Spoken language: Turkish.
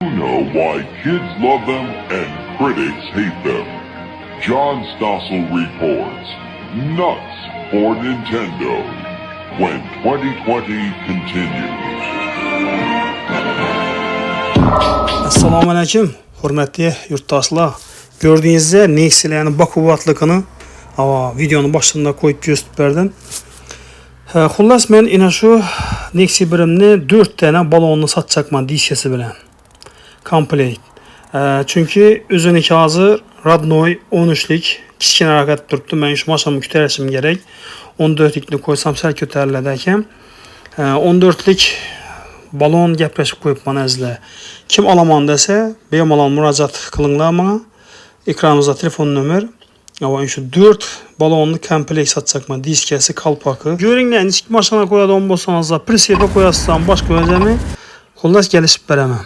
Know why kids love them and critics hate them. John Stossel reports, nuts for Nintendo when 2020 continues. Assalomu alaykum, hurmatli yurtdoshlar. Gördüğünüzde Nexia'nın bakıvatlıkını videonun başında koyup gösterdim. Xullas men ina şu Nexia birimni 4 tane balonni satacakman dishkasi bilan. Complete. Çünkü özüniki hazır Radnoy 13'lik kichkina harakat turibdi. Men shu mashinani ko'tarishim kerak. 14'likni qo'ysam sal ko'tariladi ekan. 14'lik balon gaplashib qo'yibman azizlar. Kim olaman desa, bemalol murojaat qilinglar menga. Ekranimizda telefon nomer. Ama şu 4 balonni komplekt satacakman. Diskasi, kalpakı. Görünglar, nechik mashina qo'yadigan bo'lsangiz, priseda qo'yasizdan boshqa o'zimi xullas kelishib beraman.